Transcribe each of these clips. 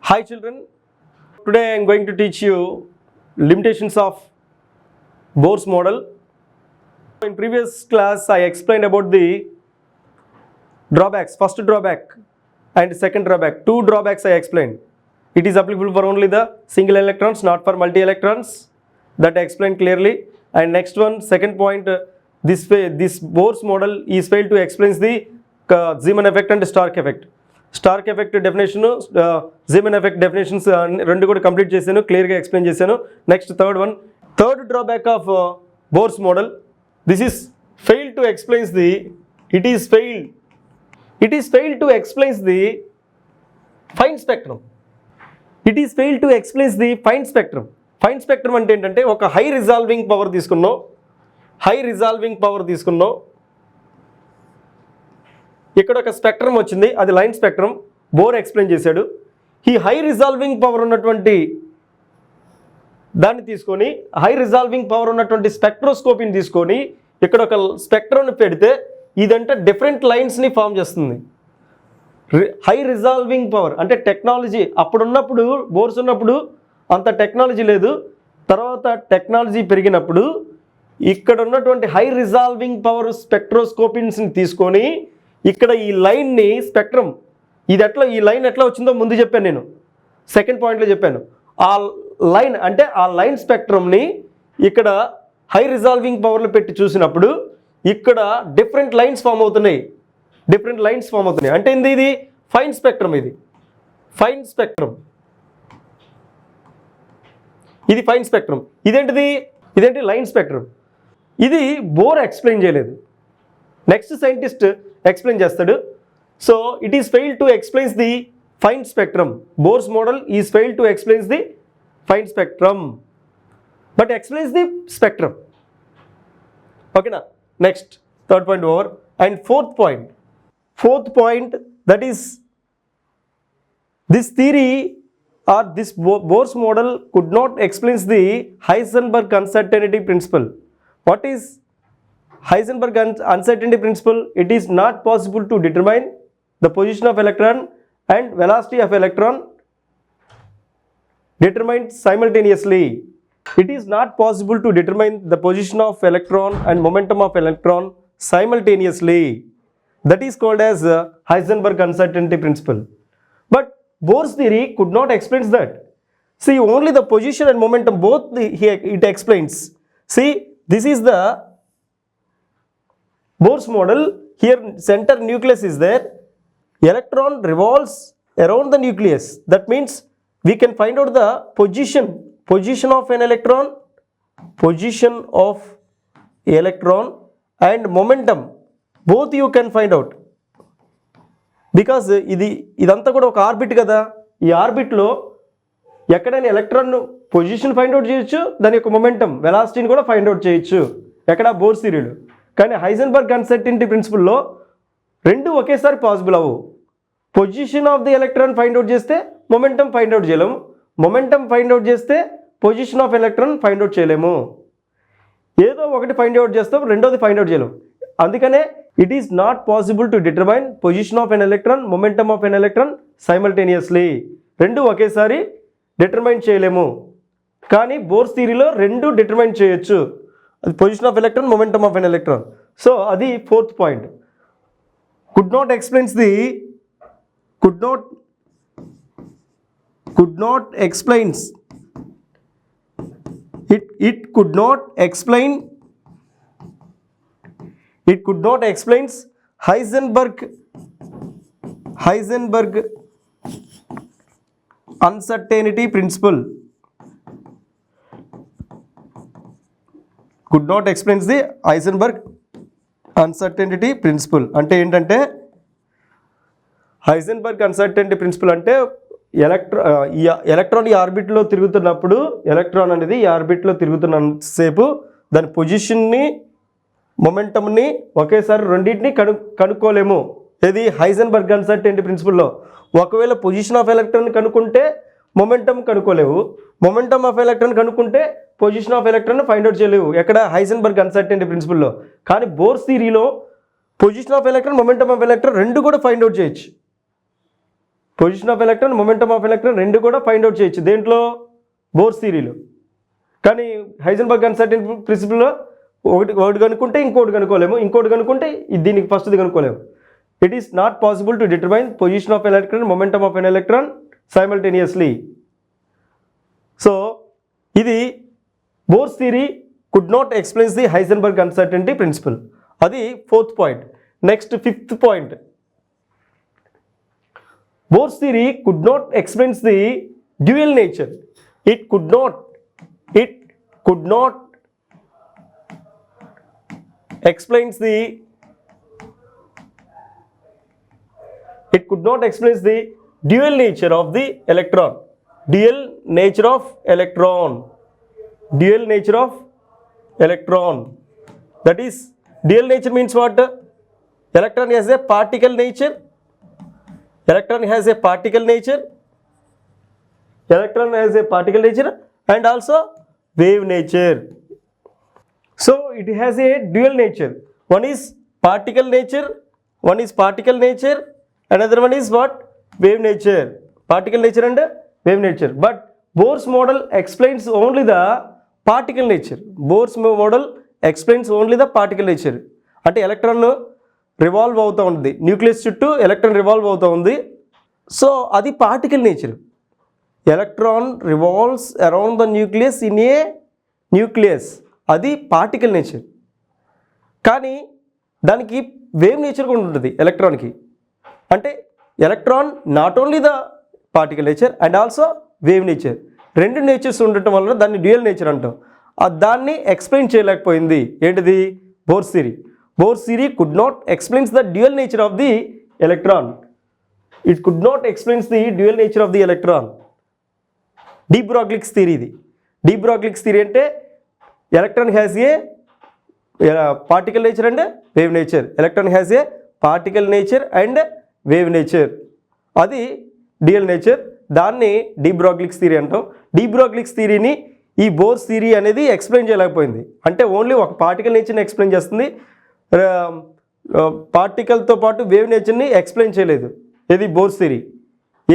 Hi children, today I am going to teach you limitations of Bohr's model. In previous class I explained about the drawbacks, first drawback and second drawback. Two drawbacks I explained. It is applicable for only the single electrons, not for multi electrons. That I explained clearly. And next one, second point, this Bohr's model is failed to explain the Zeeman effect and Stark effect. Stark effect definition Zeeman effect definitions రెండు కూడా complete చేశాను, క్లియర్గా explain చేశాను. Next third drawback of Bohr's model, this is fail to explains the it is fail to explains the fine spectrum. It is fail to explains the fine spectrum. Fine spectrum అంటే ఏంటంటే ఒక high resolving power తీసుకున్నాం, ఇక్కడ ఒక spectrum వచ్చింది, అది line spectrum. Bore explain చేశాడు. ఈ హై రిజాల్వింగ్ పవర్ ఉన్నటువంటి దాన్ని తీసుకొని, హై రిజాల్వింగ్ పవర్ ఉన్నటువంటి స్పెక్ట్రోస్కోపీని తీసుకొని ఇక్కడ ఒక స్పెక్ట్రమ్ని పెడితే ఇదంటే డిఫరెంట్ లైన్స్ని ఫామ్ చేస్తుంది. హై రిజాల్వింగ్ పవర్ అంటే టెక్నాలజీ అప్పుడున్నప్పుడు, బోర్స్ ఉన్నప్పుడు అంత టెక్నాలజీ లేదు. తర్వాత టెక్నాలజీ పెరిగినప్పుడు ఇక్కడ ఉన్నటువంటి హై రిజాల్వింగ్ పవర్ స్పెక్ట్రోస్కోపీస్ని తీసుకొని ఇక్కడ ఈ లైన్ని స్పెక్ట్రమ్ ఈ లైన్ ఎట్లా వచ్చిందో ముందు చెప్పాను, నేను సెకండ్ పాయింట్లో చెప్పాను. ఆ లైన్ అంటే ఆ లైన్ స్పెక్ట్రమ్ని ఇక్కడ హై రిజాల్వింగ్ పవర్లో పెట్టి చూసినప్పుడు ఇక్కడ డిఫరెంట్ లైన్స్ ఫామ్ అవుతున్నాయి. అంటే ఇది ఫైన్ స్పెక్ట్రమ్. ఇది ఫైన్ స్పెక్ట్రమ్. ఇదేంటి లైన్ స్పెక్ట్రమ్. ఇది బోర్ ఎక్స్ప్లెయిన్ చేయలేదు, నెక్స్ట్ సైంటిస్ట్ ఎక్స్ప్లెయిన్ చేస్తాడు. So it is fail to explains the fine spectrum. Bohr's model is fail to explains the fine spectrum but explains the spectrum. ఓకేనా? Next third point over. And fourth point that is this theory or this Bohr's model could not explain the Heisenberg uncertainty principle. What is Heisenberg uncertainty principle? It is not possible to determine the position of electron and velocity of electron determined simultaneously. It is not possible to determine the position of electron and momentum of electron simultaneously. That is called as Heisenberg uncertainty principle. But Bohr's theory could not explain that. See, only the position and momentum both it explains. See, this is the Bohr's model. Here center nucleus is there. Electron revolves around the nucleus. That means we can find out the position of an electron, and momentum. Both you can find out. Because ఇదంతా కూడా ఒక orbit కదా. ఈ ఆర్బిట్లో ఎక్కడైనా electron position find out చేయొచ్చు, దాని యొక్క momentum వెలాసిటీని కూడా ఫైండ్ అవుట్ చేయొచ్చు, ఎక్కడ బోర్స్ థియరీలో. కానీ హైజెన్బర్గ్ అన్సర్టెనిటీ ప్రిన్సిపల్లో రెండు ఒకేసారి పాసిబుల్ అవ్వవు. Position of the electron find out చేస్తే మొమెంటం ఫైండ్ అవుట్ చేయలేము, మొమెంటం ఫైండ్ అవుట్ చేస్తే position of electron find out చేయలేము. ఏదో ఒకటి ఫైండ్ అవుట్ చేస్తాం, రెండోది ఫైండ్ అవుట్ చేయలేము. అందుకనే it is not possible to determine position of an electron, momentum of an electron simultaneously. రెండు ఒకేసారి డిటర్మైన్ చేయలేము. కానీ బోర్స్ థియరీలో రెండు డిటర్మైన్ చేయొచ్చు, అది position of electron, momentum of an electron. So అది fourth point. could not explain Heisenberg uncertainty principle. Could not explain the Heisenberg uncertainty principle. అంటే ఏంటంటే హైజెన్బర్గ్ అన్సర్టెనిటీ ప్రిన్సిపల్ అంటే ఎలక్ట్రాన్ ఈ ఆర్బిట్లో తిరుగుతున్నప్పుడు, ఎలక్ట్రాన్ అనేది ఈ ఆర్బిట్లో తిరుగుతున్నంతసేపు దాని పొజిషన్ని, మొమెంటమ్ని ఒకేసారి రెండింటిని కనుక్కోలేము. ఇది హైజెన్బర్గ్ అన్సర్టెనిటీ ప్రిన్సిపల్లో. ఒకవేళ పొజిషన్ ఆఫ్ ఎలక్ట్రాన్ కనుక్కుంటే మొమెంటమ్ కనుక్కోలేవు, మొమెంటమ్ ఆఫ్ ఎలక్ట్రాన్ కనుక్కుంటే position of electron find out చేయలేవు, ఎక్కడ హైజెన్బర్గ్ అన్సర్టెనిటీ ప్రిన్సిపల్లో. కానీ బోర్స్ థియరీలో position of electron, momentum of electron రెండు కూడా ఫైండ్ అవుట్ చేయొచ్చు. Position of electron, momentum of electron రెండు కూడా ఫైండ్ అవుట్ చేయొచ్చు దేంట్లో, బోర్స్ థియరీలో. కానీ హైజెన్బర్గ్ అన్సర్టెనిటీ ప్రిన్సిపల్లో ఒకటి కనుక్కుంటే ఇంకోటి కనుక్కోలేము, ఇంకోటి కనుక్కుంటే దీనికి ఫస్ట్ది కనుక్కోలేము. It is not possible to determine position of electron, momentum of an electron simultaneously. So ఇది Bohr's theory could not explains the Heisenberg uncertainty principle. అది 4th point. Next 5th point, Bohr's theory could not explain the dual nature. It could not explain the dual nature of the electron. Dual nature of electron. That is, dual nature means what? Electron has a particle nature. Electron has a particle nature and also wave nature. So it has a dual nature. One is particle nature, another one is what? Wave nature. Particle nature and wave nature. But Bohr's model explains only the particle nature. అంటే electron revolve అవుతూ ఉంది, nucleus చుట్టూ electron revolve అవుతూ ఉంది. So అది particle nature. Electron revolves around the nucleus in a nucleus, అది particle nature. కానీ దానికి వేవ్ నేచర్ కూడా ఉంటుంది ఎలక్ట్రాన్కి. అంటే electron not only the particle nature and also wave nature, రెండు నేచర్స్ ఉండటం వలన దాన్ని డ్యూయల్ నేచర్ అంటాం. దాన్ని ఎక్స్ప్లెయిన్ చేయలేకపోయింది ఏంటిది, Bohr's theory. Bohr's theory could not explain the dual nature of the electron. It could not explain the dual nature of the electron. De Broglie's theory ఇది. De Broglie's theory అంటే electron has a particle nature and wave nature. Electron has a particle nature and wave nature. అది dual nature. దాన్ని de Broglie's theory అంటాం. de Broglie's theoryని ఈ bores theory అనేది explain చేయలేకపోయింది. అంటే only ఒక పార్టికల్ నేచర్ని ఎక్స్ప్లెయిన్ చేస్తుంది, పార్టికల్తో పాటు వేవ్ నేచర్ని ఎక్స్ప్లెయిన్ చేయలేదు. ఏది బోర్స్ థియరీ.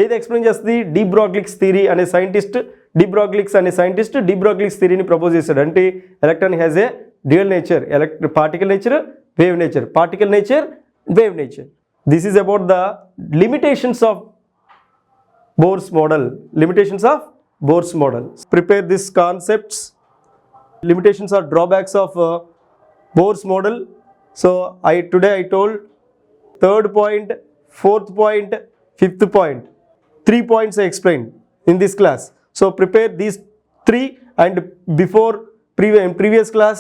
ఏది ఎక్స్ప్లెయిన్ చేస్తుంది, డి బ్రోగ్లిక్స్ థియరీ అనే సైంటిస్ట్, డి బ్రోగ్లిక్స్ థియరీని ప్రపోజ్ చేశాడు. అంటే electron has a dual nature, particle nature, wave nature. This is about the limitations of Bohr's model. Prepare these concepts, limitations or drawbacks of Bohr's model. So today I told 3rd point, 4th point, 5th point. 3 points I explained in this class. So prepare these 3, and before in previous class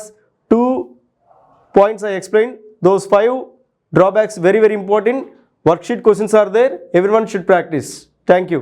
2 points I explained. Those 5 drawbacks very important. Worksheet questions are there. Everyone should practice. Thank you.